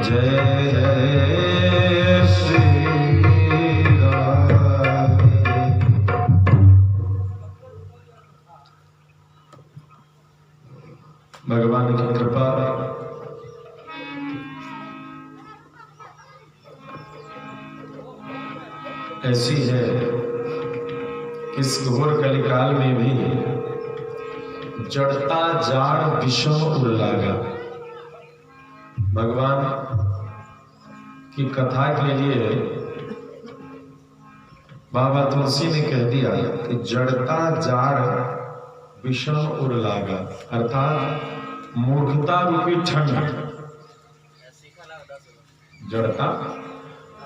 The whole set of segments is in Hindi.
जय जय श्री राम। भगवान की कृपा ऐसी है कि इस घोर कलिकाल में भी जड़ता जाड़ विषम उल्लागा। भगवान की कथा के लिए बाबा तुलसी ने कह दिया कि जड़ता जाड़ विषम उल्लागा, अर्थात मूर्खता रूपी ठंड, जड़ता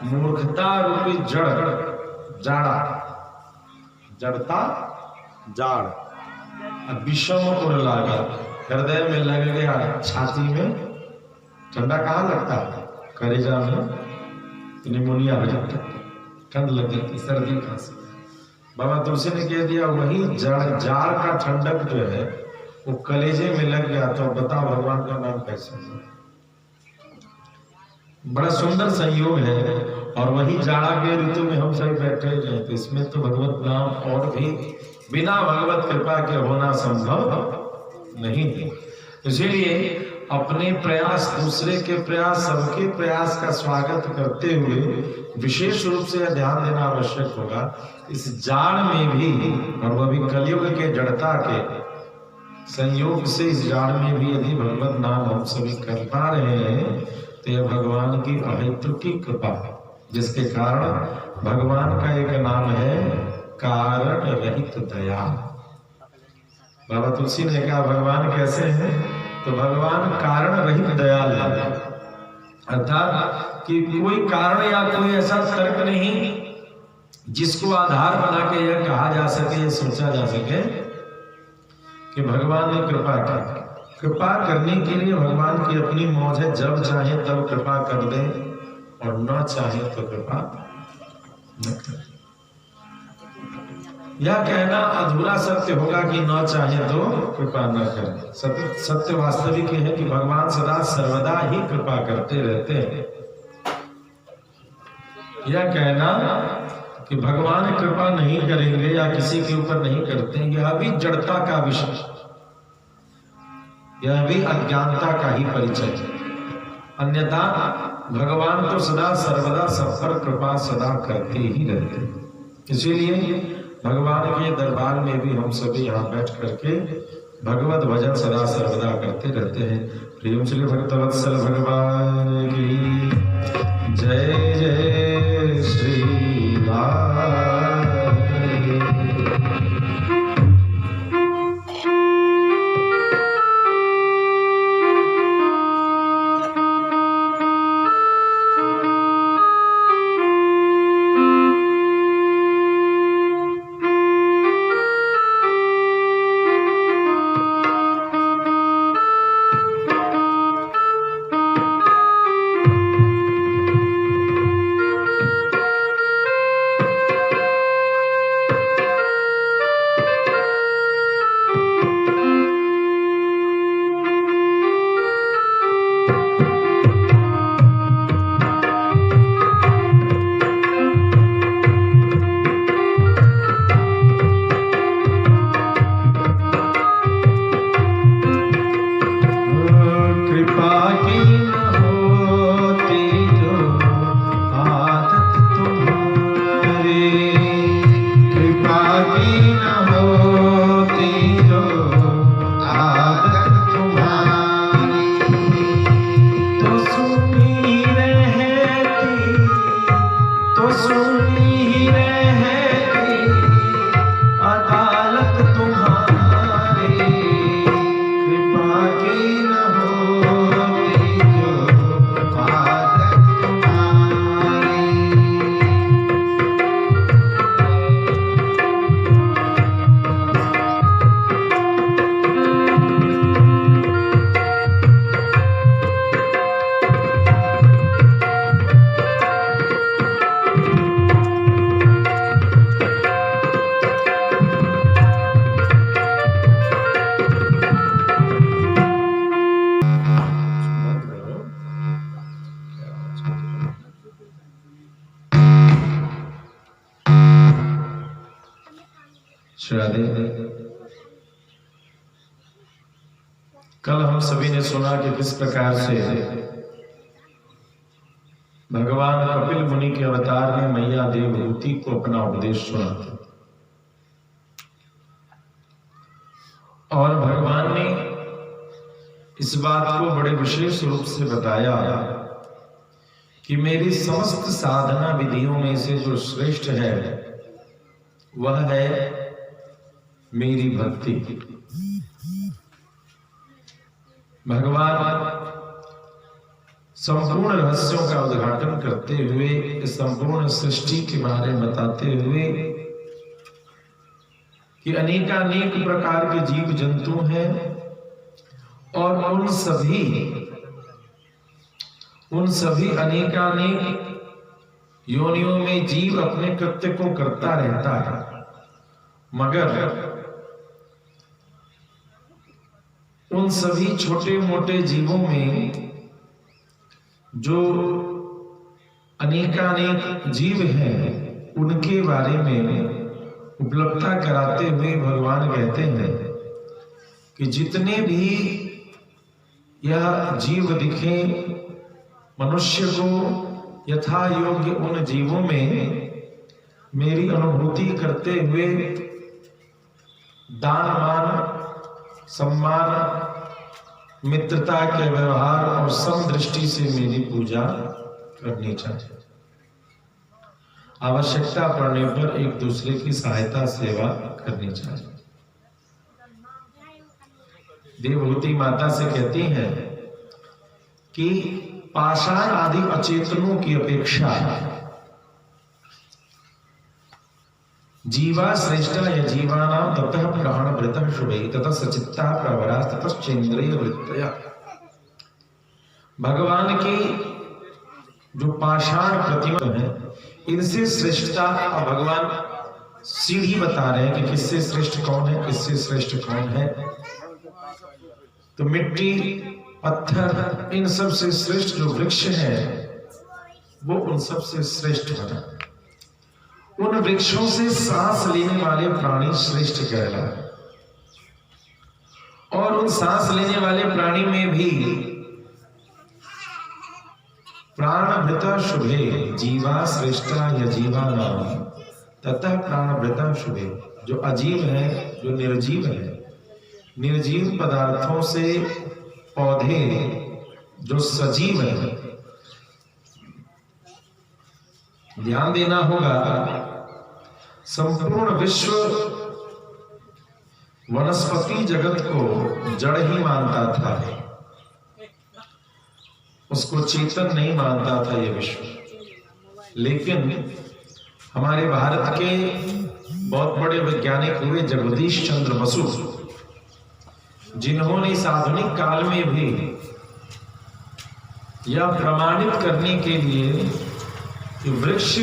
मूर्खता रूपी जड़ जाड़ा, जड़ता जाड़ विषम उल्लागा, हृदय में लग गया, छाती में ठंडा कहाँ लगता है, कलेजा में निमोनिया हो जाता है, ठंड लग जाती, सर्दी खांसी। बाबा तुलसी ने कह दिया वही जड़ जाड़ का ठंडक जो है वो कलेजे में लग गया, तो बताओ भगवान का नाम कैसे। बड़ा सुंदर संयोग है। और वही जाड़ा के ऋतु में हम सब बैठे हैं, तो इसमें तो भगवत नाम और भी बिना भगवत कृपा के होना संभव नहीं है। इसीलिए अपने प्रयास, दूसरे के प्रयास, सबके प्रयास का स्वागत करते हुए विशेष रूप से ध्यान देना आवश्यक होगा। इस जाड़ में भी, और वह भी कलयुग के जड़ता के संयोग से, इस जाड़ में भी यदि भगवत नाम हम सभी कर पा रहे हैं तो यह भगवान की अहेतुकी कृपा है, जिसके कारण भगवान का एक नाम है कारण रहित दया। बाबा तुलसी ने कहा भगवान कैसे हैं, तो भगवान कारण रहित दयाल है, अर्थात कि कोई कारण या कोई ऐसा तर्क नहीं जिसको आधार बना के यह कहा जा सके, यह सोचा जा सके कि भगवान ने कृपा की। कृपा करने के लिए भगवान की अपनी मौज है, जब चाहे तब कृपा कर दे और न चाहे तो कृपा न करे। यह कहना अधूरा सत्य होगा कि न चाहे तो कृपा न करे। सत्य वास्तविक है कि भगवान सदा सर्वदा ही कृपा करते रहते हैं। यह कहना कि भगवान कृपा नहीं करेंगे या किसी के ऊपर नहीं करते, यह भी जड़ता का विषय, यह भी अज्ञानता का ही परिचय है। अन्यथा भगवान तो सदा सर्वदा सब पर कृपा सदा करते ही रहते हैं। इसीलिए भगवान के दरबार में भी हम सभी यहाँ बैठ करके भगवत भजन सदा सर्वदा करते रहते हैं। प्रेम श्री भक्तवत्सल भगवान की जय जय श्री राम। राधे। कल हम सभी ने सुना कि किस प्रकार से भगवान कपिल मुनि के अवतार ने मैया देवहूति को अपना उपदेश सुना था और भगवान ने इस बात को बड़े विशेष रूप से बताया कि मेरी समस्त साधना विधियों में से जो श्रेष्ठ है वह है मेरी भक्ति। भगवान संपूर्ण रहस्यों का उद्घाटन करते हुए इस संपूर्ण सृष्टि के बारे में बताते हुए कि अनेकानेक प्रकार के जीव जंतु हैं और उन सभी अनेकानेक योनियों में जीव अपने कृत्य को करता रहता है, मगर उन सभी छोटे मोटे जीवों में जो अनेकानेक जीव हैं उनके बारे में उपलब्धता कराते हुए भगवान कहते हैं कि जितने भी यह जीव दिखे मनुष्य को यथा योग्य उन जीवों में मेरी अनुभूति करते हुए दान मान सम्मान मित्रता के व्यवहार और समदृष्टि से मेरी पूजा करनी चाहिए। आवश्यकता पड़ने पर एक दूसरे की सहायता सेवा करनी चाहिए। देवहूति माता से कहती हैं कि पाषाण आदि अचेतनों की अपेक्षा जीवा श्रेष्ठा या जीवानां ततः प्राण वृतः शुभे ततः सचित्ता प्रवरा ततश्चेन्द्रिय वृत्तया। भगवान की जो पाषाण प्रतिमा है इनसे श्रेष्ठता भगवान सीढ़ी बता रहे हैं कि किससे श्रेष्ठ कौन है, किससे श्रेष्ठ कौन है। तो मिट्टी पत्थर इन सब से श्रेष्ठ जो वृक्ष है वो उन सब से श्रेष्ठ बना। उन वृक्षों से सांस लेने वाले प्राणी श्रेष्ठ कहलाए और उन सांस लेने वाले प्राणी में भी प्राणभृता शुभे जीवा श्रेष्ठा या जीवा नाम ततः प्राणभृता शुभे। जो अजीव है, जो निर्जीव है, निर्जीव पदार्थों से पौधे जो सजीव है, ध्यान देना होगा संपूर्ण विश्व वनस्पति जगत को जड़ ही मानता था, उसको चेतन नहीं मानता था ये विश्व। लेकिन हमारे भारत के बहुत बड़े वैज्ञानिक हुए जगदीश चंद्र बसु, जिन्होंने इस आधुनिक काल में भी यह प्रमाणित करने के लिए कि वृक्ष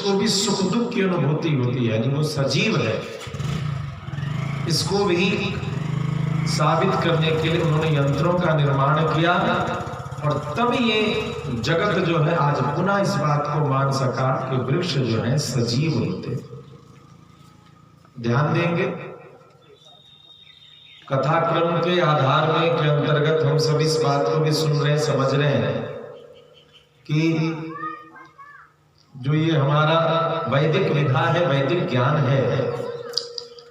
को भी सुख दुख की अनुभूति होती है, यानी वो सजीव है, इसको भी साबित करने के लिए उन्होंने यंत्रों का निर्माण किया और तब ये जगत जो है आज पुनः इस बात को मान सका कि वृक्ष जो है सजीव होते। ध्यान देंगे कथाक्रम के आधार में के अंतर्गत हम सब इस बात को भी सुन रहे हैं, समझ रहे हैं कि जो ये हमारा वैदिक विधा है, वैदिक ज्ञान है,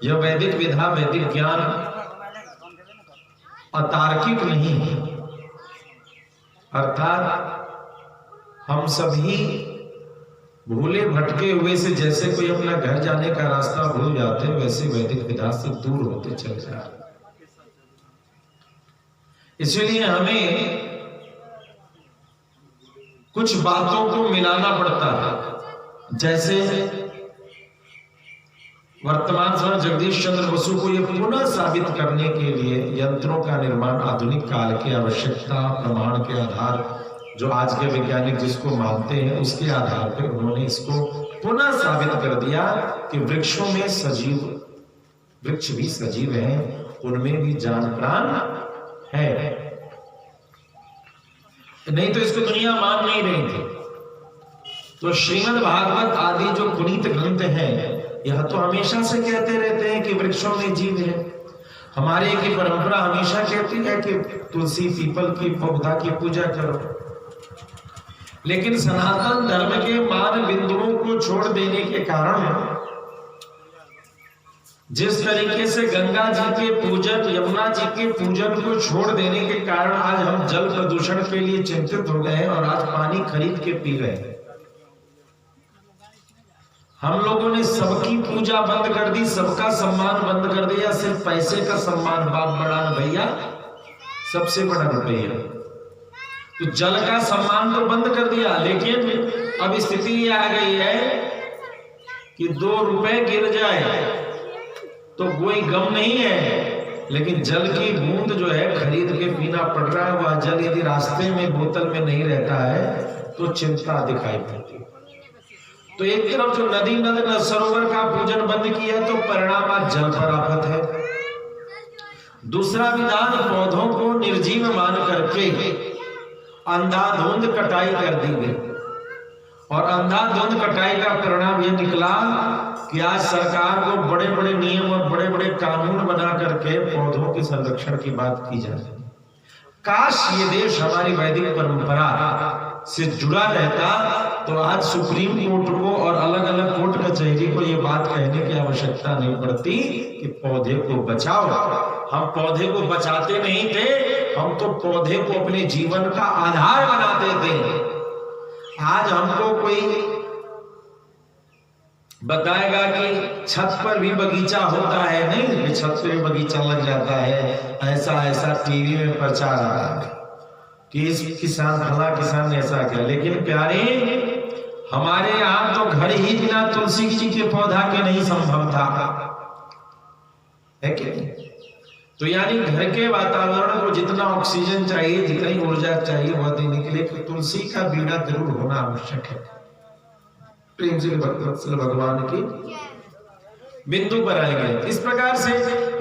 यह वैदिक विधा वैदिक ज्ञान अतार्किक नहीं है। अर्थात हम सभी भूले भटके हुए से जैसे कोई अपना घर जाने का रास्ता भूल जाते हैं, वैसे वैदिक विधा से दूर होते चले जा रहे। इसलिए हमें कुछ बातों को मिलाना पड़ता है। जैसे वर्तमान समय जगदीश चंद्र बसु को यह पुनः साबित करने के लिए यंत्रों का निर्माण आधुनिक काल की आवश्यकता प्रमाण के आधार, जो आज के वैज्ञानिक जिसको मानते हैं उसके आधार पर उन्होंने इसको पुनः साबित कर दिया कि वृक्षों में सजीव, वृक्ष भी सजीव हैं, उनमें भी जान प्राण है। नहीं तो इसको दुनिया मान नहीं रही थी। तो श्रीमद् भागवत आदि जो पुनीत ग्रंथ हैं, यह तो हमेशा से कहते रहते हैं कि वृक्षों में जीव है। हमारे की परंपरा हमेशा कहती है कि तुलसी पीपल की पौधा की पूजा करो, लेकिन सनातन धर्म के मान बिंदुओं को छोड़ देने के कारण, जिस तरीके से गंगा जी के पूजन, यमुना जी के पूजन को छोड़ देने के कारण आज हम जल प्रदूषण के लिए चिंतित हो गए हैं और आज पानी खरीद के पी रहे हैं। हम लोगों ने सबकी पूजा बंद कर दी, सबका सम्मान बंद कर दिया, सिर्फ पैसे का सम्मान, बाप बड़ा भैया सबसे बड़ा रुपया। तो जल का सम्मान तो बंद कर दिया, लेकिन अब स्थिति ये आ गई है कि 2 रुपए गिर जाए तो कोई गम नहीं है, लेकिन जल की बूंद जो है खरीद के पीना पड़ रहा है। वह जल यदि रास्ते में बोतल में नहीं रहता है तो चिंता दिखाई पड़ती है। तो एक तरफ जो नदी नद सरोवर का पूजन बंद किया तो परिणाम आज जल पर आफत है। दूसरा विधान, पौधों को निर्जीव मान करके अंधाधुंध कटाई कर दी गई, और अंधाधुंध कटाई का परिणाम यह निकला कि आज सरकार को बड़े बड़े नियम और बड़े बड़े कानून बना करके पौधों के संरक्षण की बात की जा रही है। काश ये देश हमारी वैदिक परंपरा से जुड़ा रहता तो आज सुप्रीम कोर्ट को और अलग अलग कोर्ट कचहरी को ये बात कहने की आवश्यकता नहीं पड़ती कि पौधे को बचाओ। हम पौधे को बचाते नहीं थे, हम तो पौधे को अपने जीवन का आधार बनाते थे। आज हमको कोई बताएगा कि छत पर भी बगीचा होता है, नहीं, छत पर भी बगीचा लग जाता है, ऐसा ऐसा टीवी में प्रचार आ रहा है कि इस किसान, फला किसान ने ऐसा किया। लेकिन प्यारे, हमारे यहाँ तो घर ही बिना तुलसी जी के पौधा के नहीं संभव था, है कि नहीं? तो यानी घर के वातावरण को जितना ऑक्सीजन चाहिए, जितनी ऊर्जा चाहिए वह देने के लिए तो तुलसी का बीड़ा जरूर होना आवश्यक है। प्रेम से भक्तवत्सल भगवान की बिंदु पर आएंगे। इस प्रकार से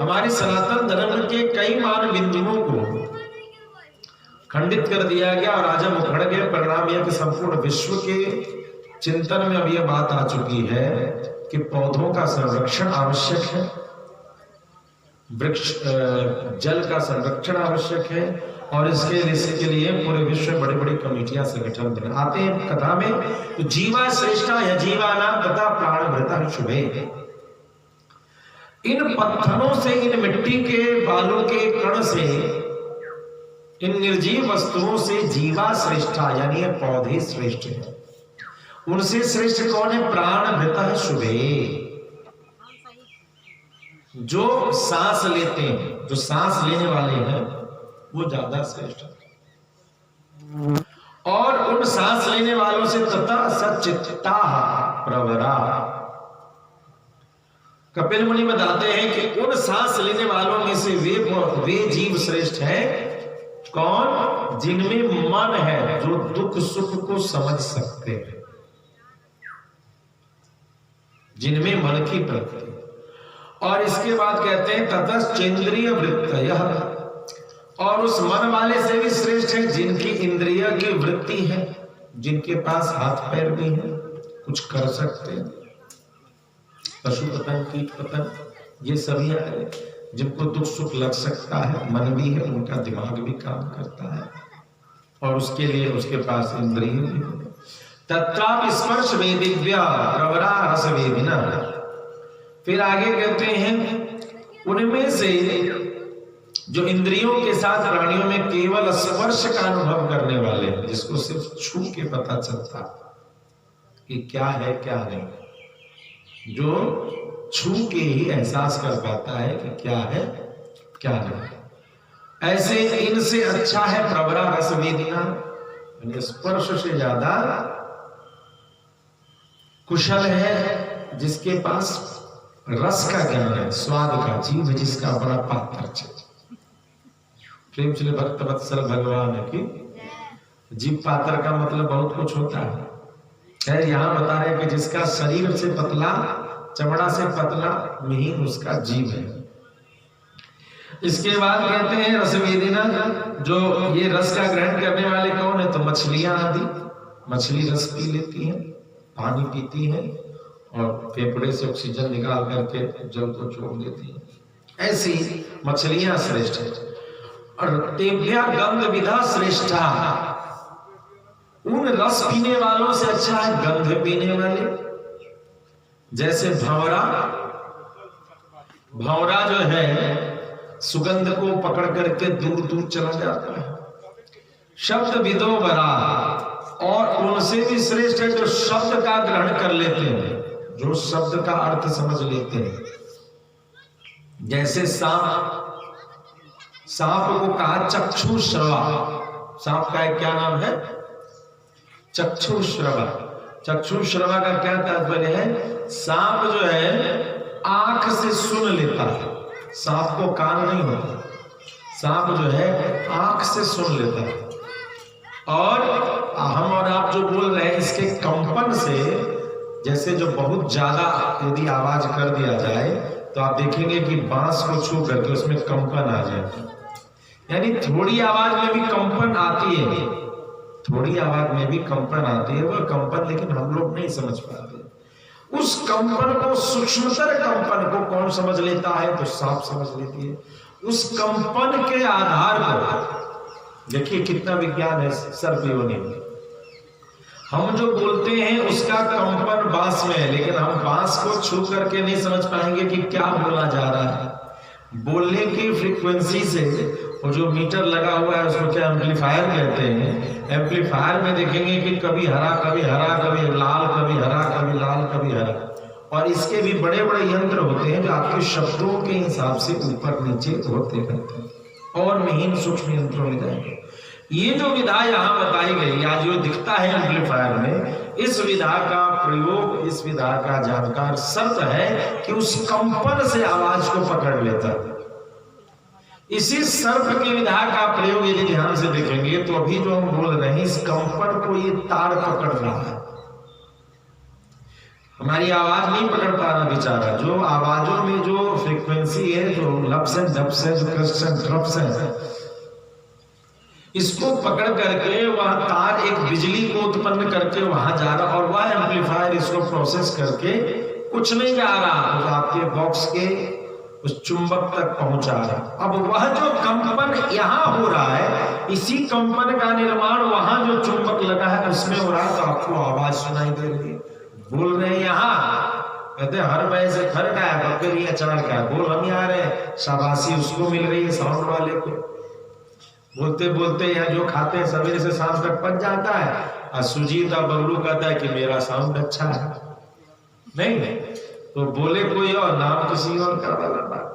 हमारे सनातन धर्म के कई मान बिंदुओं को खंडित कर दिया गया और आज हम उखड़ गए। परिणाम यह कि संपूर्ण विश्व के चिंतन में अब यह बात आ चुकी है कि पौधों का संरक्षण आवश्यक है, वृक्ष जल का संरक्षण आवश्यक है, और इसके लिए पूरे विश्व में बड़ी बड़ी कमेटियां संगठन बने आते हैं। कथा में तो जीवा श्रेष्ठा या जीवानाम तथा प्राणभृता शुभे, इन पत्थरों से, इन मिट्टी के बालों के कण से, इन निर्जीव वस्तुओं से जीवा श्रेष्ठा यानी पौधे श्रेष्ठ है। उनसे श्रेष्ठ कौन है? प्राणभृता शुभे, जो सांस लेते हैं, जो सांस लेने वाले हैं वो ज्यादा श्रेष्ठ है। और उन सांस लेने वालों से तथा सच्चित्ता प्रवरा, कपिल मुनि बताते हैं कि उन सांस लेने वालों में से वे जीव श्रेष्ठ है कौन? जिनमें मन है, जो दुख सुख को समझ सकते हैं, जिनमें मन की प्रवृत्ति। और इसके बाद कहते हैं ततश्चेंद्रिय वृत्तयः, और उस मन वाले से भी श्रेष्ठ है जिनकी इंद्रिय की वृत्ति है, जिनके पास हाथ पैर भी है, कुछ कर सकते हैं, पशु पतंग कीट पतंग ये सभी है, जिनको दुख सुख लग सकता है, मन भी है, उनका दिमाग भी काम करता है, और उसके लिए उसके पास इंद्रिय भी है। तत्रापि स्पर्श वेदिव्या प्रवरा रस वेदिना। फिर आगे कहते हैं उनमें से जो इंद्रियों के साथ प्राणियों में केवल स्पर्श का अनुभव करने वाले, जिसको सिर्फ छू के पता चलता कि क्या है क्या नहीं, जो छू के ही एहसास कर पाता है कि क्या है क्या नहीं, ऐसे इनसे अच्छा है प्रवरा रस वेदिना, स्पर्श से ज्यादा कुशल है जिसके पास रस का ज्ञान है, स्वाद का, जीव जिसका बड़ा पात्र है। प्रेम से भक्त वत्सल भगवान की जीव पात्र का मतलब बहुत कुछ होता है। यहाँ बता रहे कि जिसका शरीर से पतला, चमड़ा से पतला, महीन उसका जीव है। इसके बाद कहते हैं रसवेदिना, जो ये रस का ग्रहण करने वाले कौन है? तो मछलियां आदि, मछली रस पी लेती हैं, पानी पीती हैं और फेफड़े से ऑक्सीजन निकाल करके जल को छोड़ देती हैं। ऐसी मछलियां श्रेष्ठ है। और तेभ्या गंध विधा श्रेष्ठा, उन रस पीने वालों से अच्छा है गंध पीने वाले। जैसे भंवरा, भंवरा जो है सुगंध को पकड़ करके दूर दूर चला जाता है। शब्द विदो बरा, और उनसे भी श्रेष्ठ है जो शब्द का ग्रहण कर लेते हैं, जो शब्द का अर्थ समझ लेते हैं। जैसे सांप, सांप को कहा चक्षुश्रवा, सांप का क्या नाम है? चक्षुश्रवा। चक्षुश्रवा का क्या तात्पर्य है? सांप जो है आंख से सुन लेता है, सांप को कान नहीं होता, सांप जो है आंख से सुन लेता है। और हम और आप जो बोल रहे हैं इसके कंपन से, जैसे जो बहुत ज्यादा यदि आवाज कर दिया जाए तो आप देखेंगे कि बांस को छू करके उसमें कंपन आ जाएगा। यानी थोड़ी आवाज में भी कंपन आती है, थोड़ी आवाज में भी कंपन आती है, वह कंपन लेकिन हम लोग नहीं समझ पाते। उस कंपन को, सूक्ष्मतर कंपन को कौन समझ लेता है? तो सांप समझ लेती है। उस कंपन के आधार पर देखिए कितना विज्ञान है सर्प योनि में। हम जो बोलते हैं उसका कंपन बांस में है, लेकिन हम बांस को छू करके नहीं समझ पाएंगे कि क्या बोला जा रहा है। बोलने की फ्रीक्वेंसी से, वो जो मीटर लगा हुआ है उसको क्या एम्पलीफायर कहते हैं, एम्पलीफायर में देखेंगे कि कभी हरा कभी हरा, कभी लाल कभी हरा, कभी लाल कभी हरा। और इसके भी बड़े बड़े यंत्र होते हैं जो आपके शब्दों के हिसाब से ऊपर नीचे होते रहते हैं, और महीन सूक्ष्म यंत्रों में जाएंगे। ये जो विधा यहाँ बताई गई या जो दिखता है एम्पलीफायर में, इस विधा का प्रयोग, इस विधा का जानकार सर्प है कि उस कंपन से आवाज को पकड़ लेता है। इसी सर्प की विधा का प्रयोग यदि ध्यान से देखेंगे तो अभी जो हम बोल रहे हैं इस कंपन को ये तार पकड़ रहा है। हमारी आवाज नहीं पकड़ पा रहा बेचारा। जो आवाजों में जो फ्रीक्वेंसी है, जो लफ्स है, डब्स है, जो क्रस्ट है, ड्रप्स है, इसको पकड़ करके वह तार एक बिजली को उत्पन्न करके वहां जा रहा, और वह एम्पलीफायर इसको प्रोसेस करके कुछ नहीं जा रहा, तो आपके बॉक्स के उस चुंबक तक पहुंचा रहा। अब वह जो कंपन यहाँ हो रहा है, इसी कंपन का निर्माण वहां जो चुंबक लगा है उसमें हो रहा है, तो आपको आवाज सुनाई दे रही है। बोल रहे हैं यहाँ, कहते हर वजह से खर का है, बकरी अचार का है, बोल हम यहाँ रहे, शाबाशी उसको मिल रही है साउंड वाले को। बोलते बोलते यहाँ जो खाते हैं सवेरे से शाम तक पच जाता है, और सुजीता बबलू कहता है कि मेरा साउंड अच्छा है। नहीं तो बोले कोई और, नाम किसी और का वाला बात।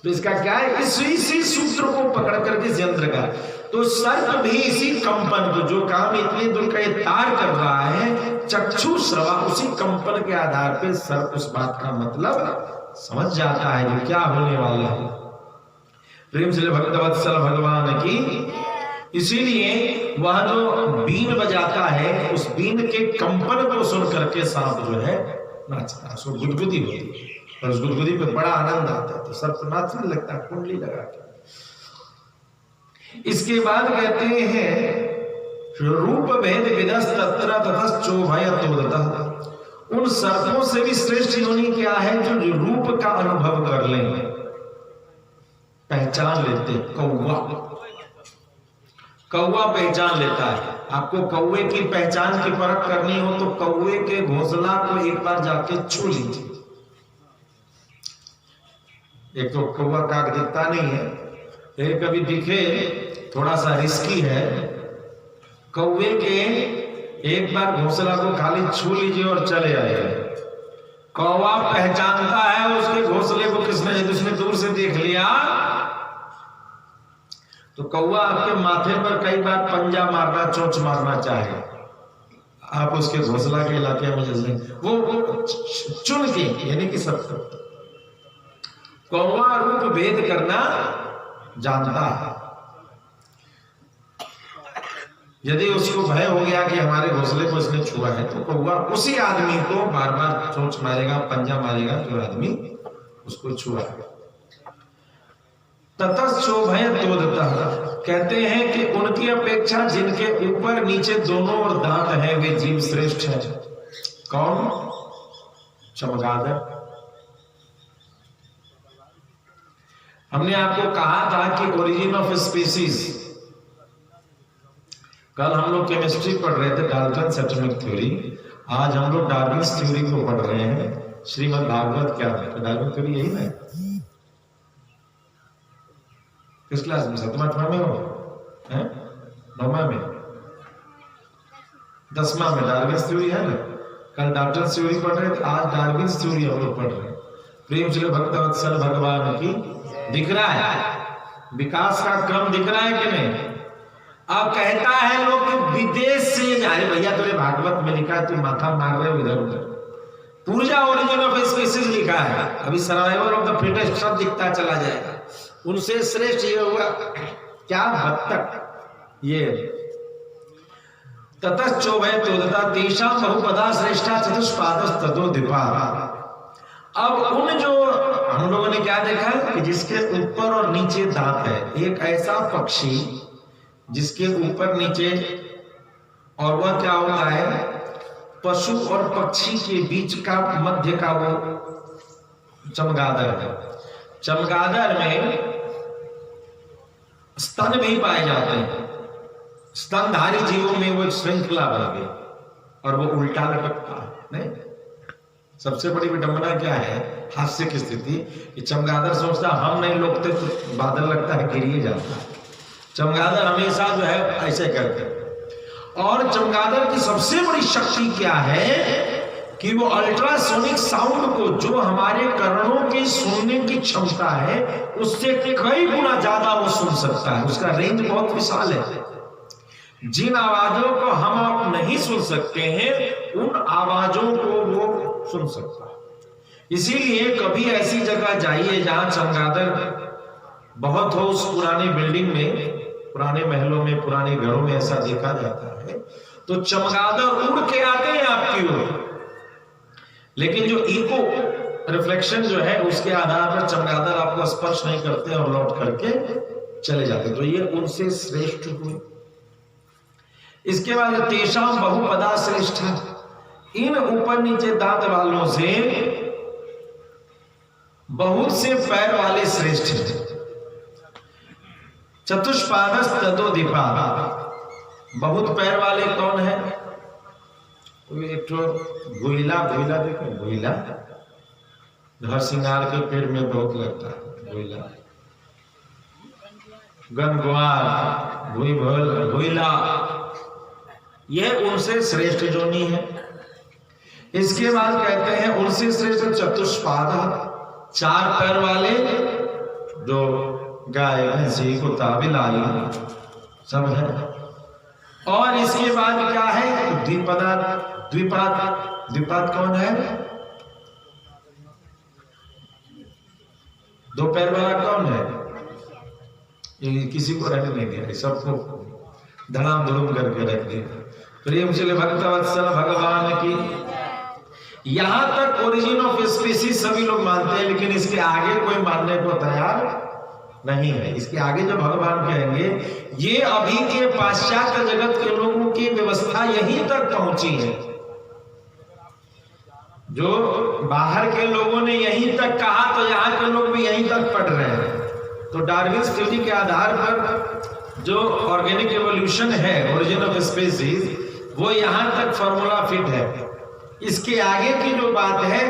तो इसका क्या है? इसी सूत्र को पकड़ करके इस यंत्र का, तो सर्प भी इसी कंपन को, जो काम इतनी दूर का ये तार कर रहा है, चक्षु श्रवा, उसी कंपन के आधार पे सर्प उस बात का मतलब समझ जाता है कि क्या होने वाला है। प्रेम से भक्तवत्सल भगवान की। इसीलिए वह जो बीन बजाता है, उस बीन के कंपन को सुन करके सांप जो है नाचता है, उसको गुदगुदी होती है, और उस गुदगुदी पे बड़ा आनंद आता है, तो सर्प नाचने लगता है कुंडली लगा के। इसके बाद कहते हैं रूप भेद विदस तत्र ततस चोभयतोदतः, उन सर्पों से भी श्रेष्ठ योनि क्या है? जो रूप का अनुभव कर लें, पहचान लेते। कौवा, कौवा पहचान लेता है। आपको कौवे की पहचान की परख करनी हो तो कौवे के घोंसला को एक बार जाके छू लीजिए। एक तो कौवा काग दिखता नहीं है, फिर कभी दिखे थोड़ा सा रिस्की है। कौवे के एक बार घोंसला को खाली छू लीजिए और चले आए। कौवा पहचानता है उसके घोंसले को किसने, यदि उसने दूर से देख लिया तो कौवा आपके माथे पर कई बार पंजा मारना, चोंच मारना चाहे, आप उसके घोंसला के इलाके में जैसे वो चुन के, यानी कि सब कौवा रूप भेद करना जानता है। यदि उसको भय हो गया कि हमारे घोंसले को इसने छुआ है, तो कौवा उसी आदमी को बार बार चोंच मारेगा, पंजा मारेगा जो आदमी उसको छुआ है। ततश्चोभयतोदतः, कहते हैं कि उनकी अपेक्षा जिनके ऊपर नीचे दोनों और दांत हैं वे जीव श्रेष्ठ हैं। कौन? चमगादड़। हमने आपको कहा था कि ओरिजिन ऑफ स्पीसीज, कल हम लोग केमिस्ट्री पढ़ रहे थे, डाल्टन्स एटॉमिक थ्योरी। आज हम लोग डार्विन्स थ्योरी को पढ़ रहे हैं, श्रीमद् भागवत क्या है। डार्विन थ्योरी यही ना? किस क्लास में? 7वां 8वां में हो? 9वां में? 10वां में डार्विन्स थ्योरी है ना? कल डाल्टन्स थ्योरी पढ़ रहे थे, आज डार्विन्स थ्योरी हम लोग पढ़ रहे हैं। प्रेम से भक्तवत्सल भगवान की दिख रहा है, विकास का क्रम दिख रहा है कि नहीं? अब कहता है लोग कि विदेश से, अरे भैया तेरे भागवत में लिखा है, तुम माथा मार रहे हो इधर उधर। पूर्जा ओरिजिन ऑफ स्पीसीज लिखा है, अभी सर्वाइवल ऑफ द फिटेस्ट सब दिखता चला जाएगा। उनसे श्रेष्ठ ये हुआ क्या? बत्तख। ये ततश्चोभय तोदता तेषां बहुपदा श्रेष्ठा चतुष्पादस ततो दिपा। अब उन जो हम लोगों ने क्या देखा कि जिसके ऊपर और नीचे दांत है, एक ऐसा पक्षी जिसके ऊपर नीचे, और वह क्या होता है? पशु और पक्षी के बीच का मध्य का वो चमगादड़ है। चमगादड़ में स्तन भी पाए जाते हैं, स्तनधारी जीवों में वो एक श्रृंखला बन गई और वो उल्टा लटकता है। नहीं, सबसे बड़ी विडंबना क्या है, हास्य की स्थिति, कि चमगादड़ सोचता हम नहीं लोगते तो बादल लगता है गिरिए जाता है। चमगादड़ हमेशा जो है ऐसे करते हैं। और चमगादड़ की सबसे बड़ी शक्ति क्या है कि वो अल्ट्रासोनिक साउंड को, जो हमारे कर्णों की सुनने की क्षमता है, उससे कई गुना ज्यादा वो सुन सकता है। उसका रेंज बहुत विशाल है। जिन आवाजों को हम आप नहीं सुन सकते हैं, उन आवाजों को वो सुन सकता है। इसीलिए कभी ऐसी जगह जाइए जहां चमगादड़ बहुत हो, उस पुरानी बिल्डिंग में, पुराने महलों में, पुराने घरों में ऐसा देखा जाता है, तो चमगादड़ उड़ के आते हैं आपकी ओर, लेकिन जो इको रिफ्लेक्शन जो है उसके आधार पर चमगादड़ आपको स्पर्श नहीं करते और लौट करके चले जाते। तो ये उनसे श्रेष्ठ हुए। इसके बाद तेषां बहुपदा श्रेष्ठा, इन ऊपर नीचे दांत वालों से बहुत से पैर वाले श्रेष्ठ हैं। चतुष्पादस ततो दीपा, बहुत पैर वाले कौन है? एक तो घुइला, घुइला देखो, घुइला घर सिंगार के पेड़ में बहुत लगता है, घुइला, गनगवार, घुइला, यह उनसे श्रेष्ठ जोनी है। इसके बाद कहते हैं उनसे श्रेष्ठ चतुष्पाद, 4 पैर वाले, जो गाय, भैंसी, कुत्ता, बिलाई सब है। और इसके बाद क्या है? द्विपदा, द्विपाद। द्विपाद कौन है? 2 पैर वाला कौन है? ये किसी को रहने नहीं दिया, सबको धड़ाम धुड़ुम करके रख दिया। प्रेम से भक्तवत्सल भगवान की। यहां तक ओरिजिन ऑफ स्पीसीज सभी लोग मानते हैं, लेकिन इसके आगे कोई मानने को तैयार नहीं है। इसके आगे जो भगवान कहेंगे, ये अभी के पाश्चात्य जगत के लोगों की व्यवस्था यहीं तक पहुंची है। जो बाहर के लोगों ने यहीं तक कहा, तो यहाँ के लोग भी यहीं तक पढ़ रहे हैं। तो डार्विन्स थ्योरी के आधार पर जो ऑर्गेनिक एवोल्यूशन है, ओरिजिन ऑफ स्पीसीज, वो यहां तक फॉर्मूला फिट है। इसके आगे की जो बात है,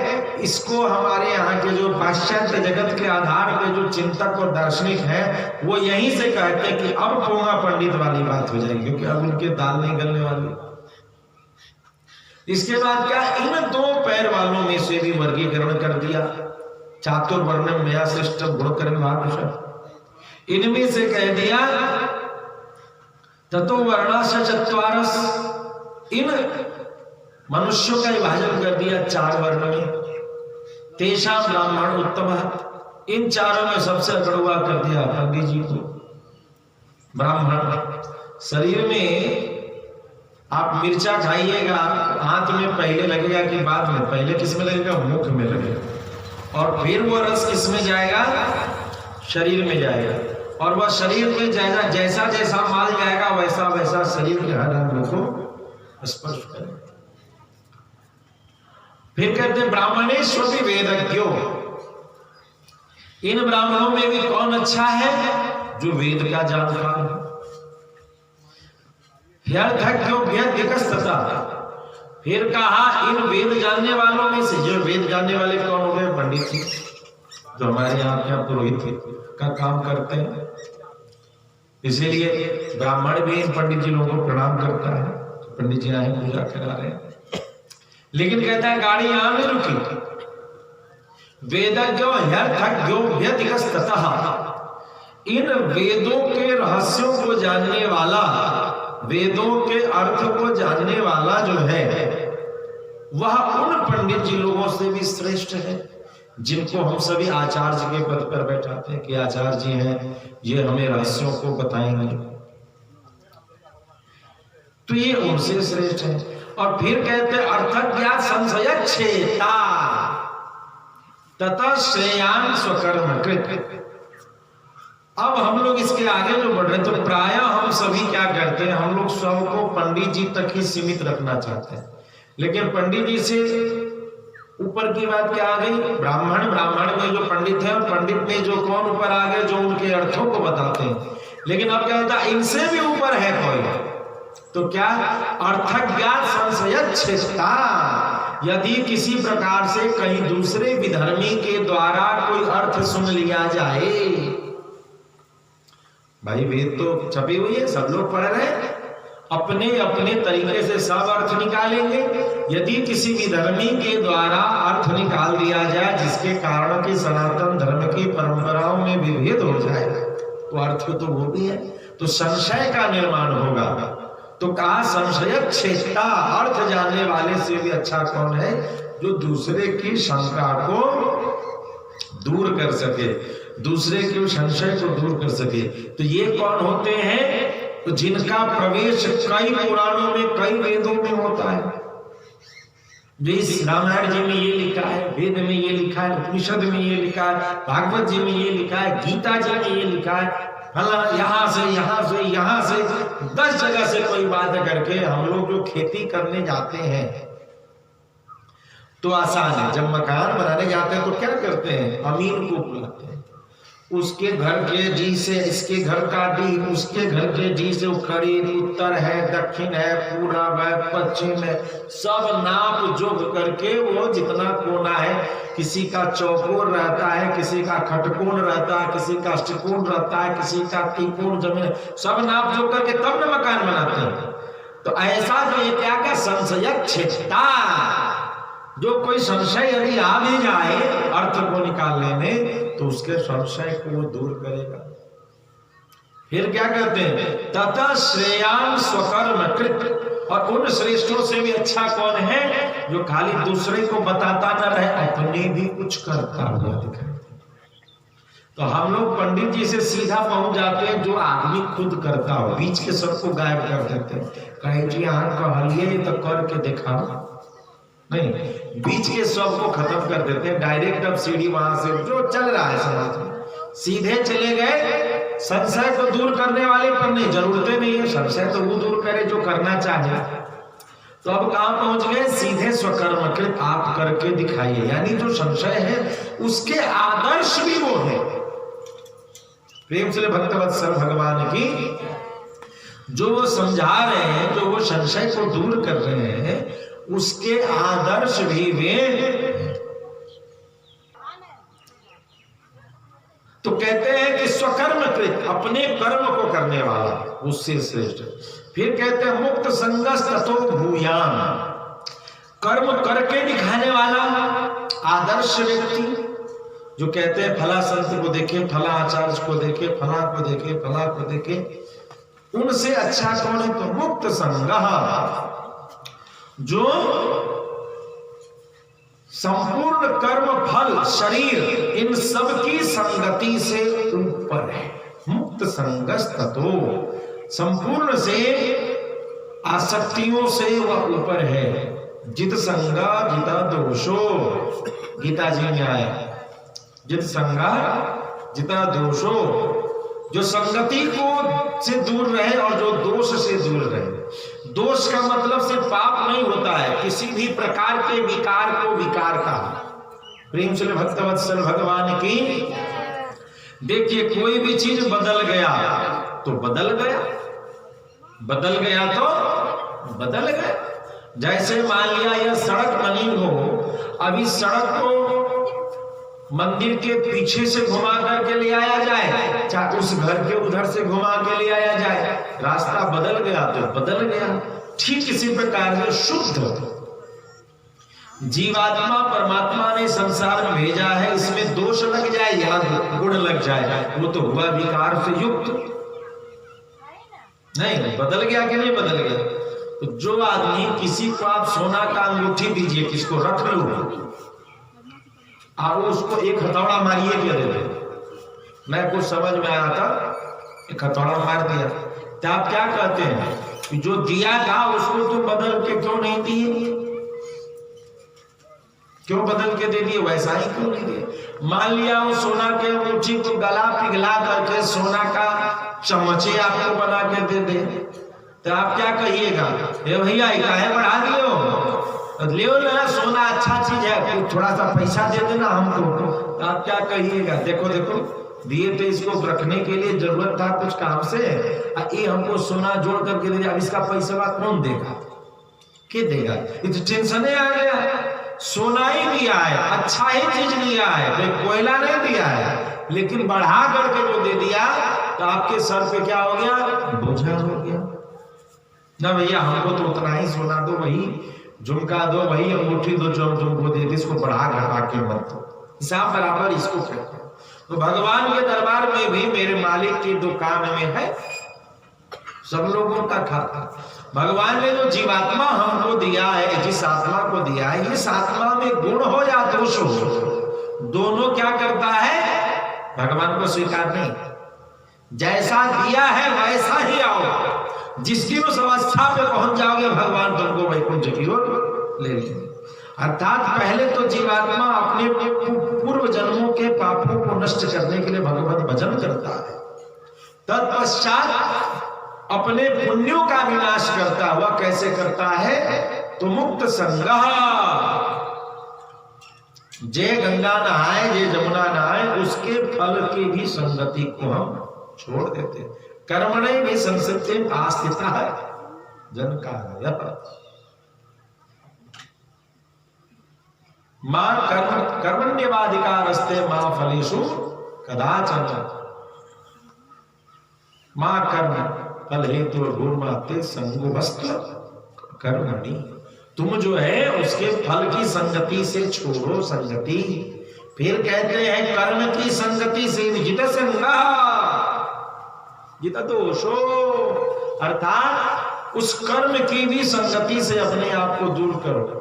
इसको हमारे यहाँ के जो पाश्चात्य जगत के आधार पे जो चिंतक और दार्शनिक हैं, वो यहीं से कहते हैं कि अब पोंगा पंडित वाली बात हो जाएगी, क्योंकि अब उनके दाल नहीं गलने वाली। इसके बाद क्या? इन 2 पैर वालों में से भी वर्गीकरण कर दिया। चातुर्वर्ण्यम मया सृष्टम गुणकर्म महापुरुषः, इनमें से कह दिया ततो वर्णाश्च चत्वारस, इन मनुष्यों का विभाजन कर दिया 4 वर्ण में। तेषां ब्राह्मण उत्तम, इन चारों में सबसे अगड़ुआ कर दिया पंडित जी को, ब्राह्मण। शरीर में आप मिर्चा खाइएगा, हाथ में पहले लगेगा कि बाद में? पहले किस में लगेगा? मुख में लगेगा, और फिर वो रस किस में जाएगा? शरीर में जाएगा, और वह शरीर में जैसा जैसा माल जाएगा, वैसा वैसा शरीर के हर अंग को स्पर्श करेगा। फिर कहते हैं ब्राह्मणेश्वरी वेदज्ञो, इन ब्राह्मणों में भी कौन अच्छा है? जो वेद का जानकार है। फिर कहा इन वेद जानने वालों में से, जो वेद जानने वाले कौन हो गए? पंडित जी, जो हमारे यहाँ क्या पुरोहित का काम करते हैं। इसीलिए ब्राह्मण भी इन पंडित जी लोगों को प्रणाम करता है। पंडित जी आए पूजा करा रहे हैं, लेकिन कहता है गाड़ी यहां नहीं रुकी। वेदज्ञो ह्यर्थज्ञो व्यधिकस्ततः, इन वेदों के रहस्यों को जानने वाला, वेदों के अर्थ को जानने वाला जो है वह उन पंडित जी लोगों से भी श्रेष्ठ है जिनको हम सभी आचार्य के पद पर बैठाते हैं कि आचार्य जी हैं, ये हमें रहस्यों को बताएंगे, तो ये उनसे श्रेष्ठ है। और फिर कहते हैं अर्थज्ञात संशयच्छेता तथा श्रेयान स्वकर्म कृत। अब हम लोग इसके आगे जो बढ़ रहे हैं, तो प्रायः हम सभी क्या करते हैं, हम लोग सबको पंडित जी तक ही सीमित रखना चाहते हैं, लेकिन पंडित जी से ऊपर की बात क्या आ गई? ब्राह्मण, ब्राह्मण में जो पंडित है, और पंडित में जो कौन ऊपर आ गए? जो उनके अर्थों को बताते हैं। लेकिन अब क्या होता है, इनसे भी ऊपर है कोई, तो क्या? अर्थज्ञात संशयच्छेता, यदि किसी प्रकार से कहीं दूसरे विधर्मी के द्वारा कोई अर्थ सुन लिया जाए, भाई वेद तो छपी हुई है, सब लोग पढ़ रहे हैं, अपने अपने तरीके से सब अर्थ निकालेंगे। यदि किसी विधर्मी के द्वारा अर्थ निकाल दिया जाए जिसके कारण कि सनातन धर्म की परंपराओं में विभेद हो जाए, तो अर्थ तो वो भी है, तो संशय का निर्माण होगा। तो कहा संशयच्छेता, अर्थ जानने वाले से भी अच्छा कौन है? जो दूसरे की शंका को दूर कर सके, दूसरे के संशय को दूर कर सके। तो ये कौन होते हैं? तो जिनका प्रवेश कई पुराणों में, कई वेदों में होता है। जिस रामायण जी में ये लिखा है, वेद में ये लिखा है, उपनिषद में ये लिखा है, भागवत जी में ये लिखा है, गीता जी में ये लिखा है, यहां से यहां से यहां से 10 जगह से कोई बात करके हम लोग जो खेती करने जाते हैं तो आसान है। जब मकान बनाने जाते हैं तो क्या करते हैं? अमीन को बुलाते हैं, उसके घर के डी से इसके घर का डी, उसके घर के डी से उखड़ी, उत्तर है, दक्षिण है, पूर्व है, पश्चिम है, सब नाप जोख करके वो जितना कोना है, किसी का चौकोर रहता है, किसी का खटकोण रहता है, किसी का अष्टकोण रहता है, किसी का त्रिकोण, जमीन, सब नाप जोख करके तब न मकान बनाते हैं। तो ऐसा जो ये क्या क्या संशयच्छेता, जो कोई संशय यदि आ भी जाए अर्थ को निकालने में, तो उसके संशय को वो दूर करेगा। फिर क्या कहते हैं? तथा श्रेयान स्वकर्म कृत, और उन श्रेष्ठों से भी अच्छा कौन है? जो खाली दूसरे को बताता न रहे, अपने भी कुछ करता हुआ दिखाई। तो हम लोग पंडित जी से सीधा पहुंच जाते हैं जो आदमी खुद करता हो, बीच के सबको गायब कर देते हैं। कहे जी यहाँ कहलिए तो करके दिखाओ, नहीं, बीच के सब को खत्म कर देते हैं। डायरेक्ट अब सीढ़ी वहां से जो चल रहा है समाज में, सीधे चले गए संशय को दूर करने वाले पर। नहीं, जरूरतें नहीं है, संशय तो वो दूर करे जो करना चाहे। तो अब कहां पहुंच गए? सीधे स्वकर्मकृत, आप करके दिखाइए। यानी जो संशय है उसके आदर्श भी वो है। प्रेम से भक्तवत्सल भगवान की जो वो समझा रहे हैं, जो वो संशय को दूर कर रहे हैं, उसके आदर्श भी वे। तो कहते हैं कि स्वकर्मकृत, अपने कर्म को करने वाला, उससे श्रेष्ठ। फिर कहते हैं मुक्त संगस ततो भूयान, कर्म करके दिखाने वाला आदर्श व्यक्ति, जो कहते हैं फला संत को देखे, फला आचार्य को देखे, फला को देखे, फला को देखे, उनसे अच्छा कौन है? तो मुक्त संगः, जो संपूर्ण कर्म, फल, शरीर, इन सब की संगति से ऊपर है। मुक्त संगस ततो, संपूर्ण से आसक्तियों से वह ऊपर है। जित संगा जिता दोषो, गीता जी में आया, जित संगा जिता दोषो, जो संगति को से दूर रहे और जो दोष से दूर रहे। दोष का मतलब सिर्फ पाप नहीं होता है, किसी भी प्रकार के विकार को विकार कहा। प्रेम से भक्तवत्सल भगवान की। देखिए कोई भी चीज बदल गया तो बदल गया, बदल गया तो बदल गया। जैसे मान लिया यह सड़क बनी हो, अभी सड़क को मंदिर के पीछे से घुमा करके ले आया जाए, चाहे उस घर के उधर से घुमा के ले आया जाए, रास्ता बदल गया तो बदल गया। ठीक इसी प्रकार से शुद्ध जीवात्मा परमात्मा ने संसार में भेजा है, इसमें दोष लग जाए या गुण लग जाए, वो तो हुआ विकार से युक्त। नहीं बदल गया कि नहीं बदल गया। तो जो आदमी, किसी को आप सोना का अंगूठी दीजिए, किसको रख लो, और उसको एक हथौड़ा मारिए क्या दे दे। मैं कुछ समझ में आया था, एक हथौड़ा मार दिया, तो आप क्या कहते हैं कि जो दिया था उसको तो बदल के क्यों नहीं दिए, क्यों बदल के दे दिए, वैसा ही क्यों नहीं दिए। मान लिया वो सोना के अंगूठी को गला पिघला करके सोना का चमचे आपको बना के दे दे, तो आप क्या कहिएगा, ए भैया काहे बढ़ा दियो, ले ना, सोना अच्छा चीज है, थोड़ा सा पैसा दे देना हमको। तो आप क्या कहिएगा, देखो देखो दिए तो इसको रखने के लिए जरूरत था कुछ काम से, ये हमको सोना जोड़ करके दे, अब इसका पैसा कौन देगा, के देगा। ये तो टेंशन आ गया, सोना ही दिया है, अच्छा ही चीज दिया है, कोई कोयला नहीं दिया है, लेकिन बढ़ा करके जो दे दिया तो आपके सर पे क्या हो गया, बोझा हो गया ना। भैया हमको तो उतना ही सोना दो, वही झुमका दो, वही अंगूठी दो जो तुमको दे दी, इसको बढ़ा घटा के मत दो, हिसाब बराबर इसको कहते हैं। तो भगवान के दरबार में भी मेरे मालिक की दुकान में है सब लोगों का खाता। भगवान ने जो जीवात्मा हमको दिया है, जिस आत्मा को दिया है, इस आत्मा में गुण हो या दोष हो, दोनों क्या करता है, भगवान को स्वीकार नहीं। जैसा दिया है वैसा ही आओ, जिस दिन उस अवस्था पे पहुंच जाओगे भगवान तुमको वैकुंठ की ओर ले लेंगे। अर्थात पहले तो जीवात्मा अपने पूर्व जन्मों के पापों को नष्ट करने के लिए भगवत भजन करता है, तत्पश्चात अपने पुण्यों का विनाश करता हुआ कैसे करता है, तो मुक्त संगः, जे गंगा नहाए जे जमुना नहाए उसके फल की भी संगति को हम छोड़ देते। कर्मणे भी संसिद्धि आस्थिता है जनकार्य मां कर्मण्यवाधिकारस्ते मां फलेषु कदाचन। मां कर्म फल हेतु गुणमाते संगोवस्त कर्मणि, तुम जो है उसके फल की संगति से छोड़ो संगति। फिर कहते हैं कर्म की संगति से जित संगा जित दोषो, अर्थात उस कर्म की भी संगति से अपने आप को दूर करो।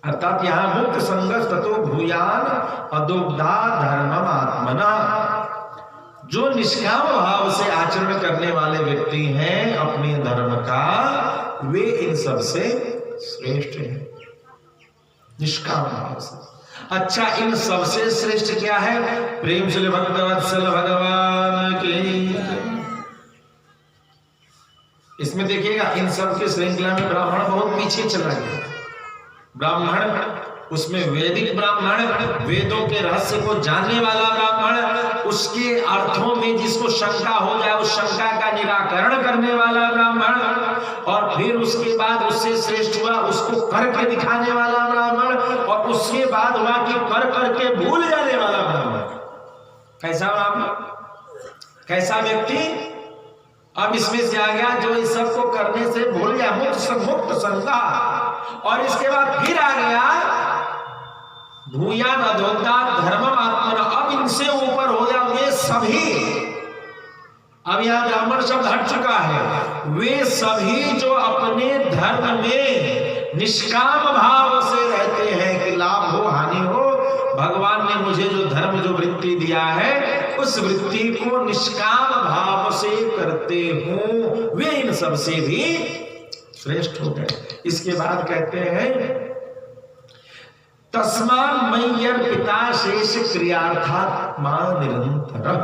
अर्थात यहां मुक्त संगत ततो भूयान अदोग्धा धर्मम आत्मना, जो निष्काम भाव से आचरण करने वाले व्यक्ति हैं अपने धर्म का, वे इन सब से श्रेष्ठ हैं, निष्काम भाव से। अच्छा, इन सबसे श्रेष्ठ क्या है, प्रेम से भक्तवत्सल भगवान की। इसमें देखिएगा इन सब के श्रृंखला में ब्राह्मण बहुत पीछे चला गया। ब्राह्मण, उसमें वैदिक ब्राह्मण, वेदों के रहस्य को जानने वाला ब्राह्मण, उसके अर्थों में जिसको शंका हो जाए उस शंका का निराकरण करने वाला ब्राह्मण, और फिर उसके बाद उससे श्रेष्ठ हुआ उसको करके दिखाने वाला ब्राह्मण, और उसके बाद हुआ कि कर करके भूल जाने वाला ब्राह्मण। कैसा ब्राह्मण, कैसा व्यक्ति, अब इसमें से आ गया जो इस सब को करने से भूल गया, मुक्त संगा। और इसके बाद फिर आ गया भूयान अधोक्ता धर्मम आत्मना, अब इनसे ऊपर हो गया वे सभी। अब यहां ब्राह्मण शब्द हट चुका है, वे सभी जो अपने धर्म में निष्काम भाव से रहते हैं कि लाभ हो हानि हो, भगवान ने मुझे जो धर्म जो वृत्ति दिया है उस वृत्ति को निष्काम भाव से करते हूं, वे इन सब से भी श्रेष्ठ हो गए। इसके बाद कहते हैं तस्मात् मय्यर्पिता शेष क्रियार्थात्मा निरंतर।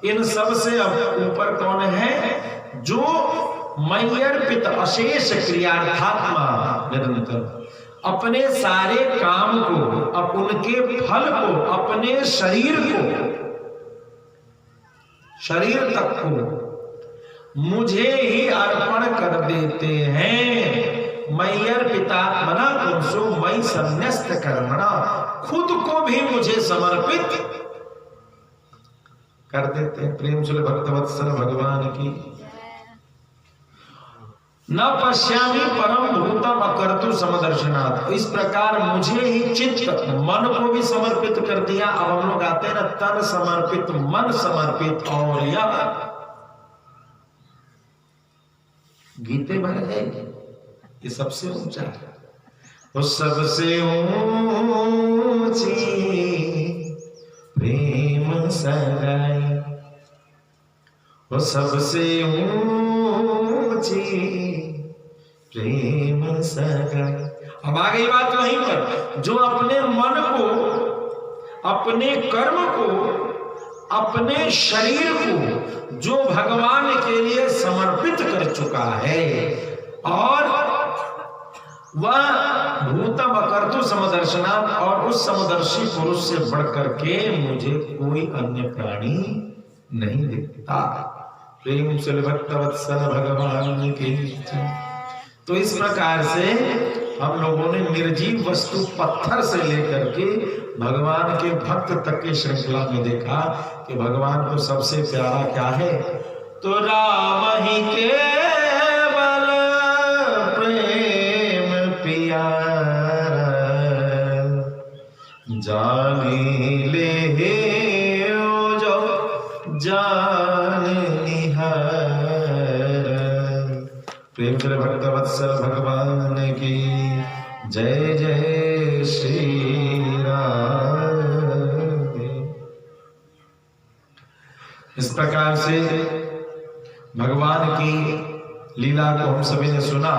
इन सब से अब ऊपर कौन है? जो मय्यर्पित अशेष क्रियार्थात्मा निरंतर, अपने सारे काम को, अब उनके फल को, अपने शरीर को, शरीर तक को मुझे ही अर्पण कर देते हैं। मय्यर्पितात्मना पुरुषो मयि संन्यस्त कर्मणा, खुद को भी मुझे समर्पित कर देते हैं। प्रेम से भक्तवत्सल भगवान की। न पश्यामि परम भूतम अकर्तु समदर्शनात्। इस प्रकार मुझे ही चित्त मन को भी समर्पित कर दिया। अब हम लोग आते हैं ना, तन समर्पित, मन समर्पित, और यह गीते भर है, ये सबसे ऊंचा है। वो सबसे ऊंची प्रेम सगाई, वो सबसे ऊंची प्रेम सगाई। अब आ गई बात वहीं पर, जो अपने मन को, अपने कर्म को, अपने शरीर को जो भगवान के लिए समर्पित कर चुका है, और वह भूतम अकर्तु समदर्शनात्, और उस समदर्शी पुरुष से बढ़कर के मुझे कोई अन्य प्राणी नहीं दिखता। प्रेम से भक्तवत्सल भगवान की। तो इस प्रकार से हम लोगों ने निर्जीव वस्तु पत्थर से लेकर के भगवान के भक्त तक की श्रृंखला में देखा कि भगवान को सबसे प्यारा क्या है? तो राम ही केवल प्रेम प्यारा, जानी ले जो जान निहार। प्रेम से भक्तवत्सल भगवान की जय जय श्री राम। इस प्रकार से भगवान की लीला को हम सभी ने सुना।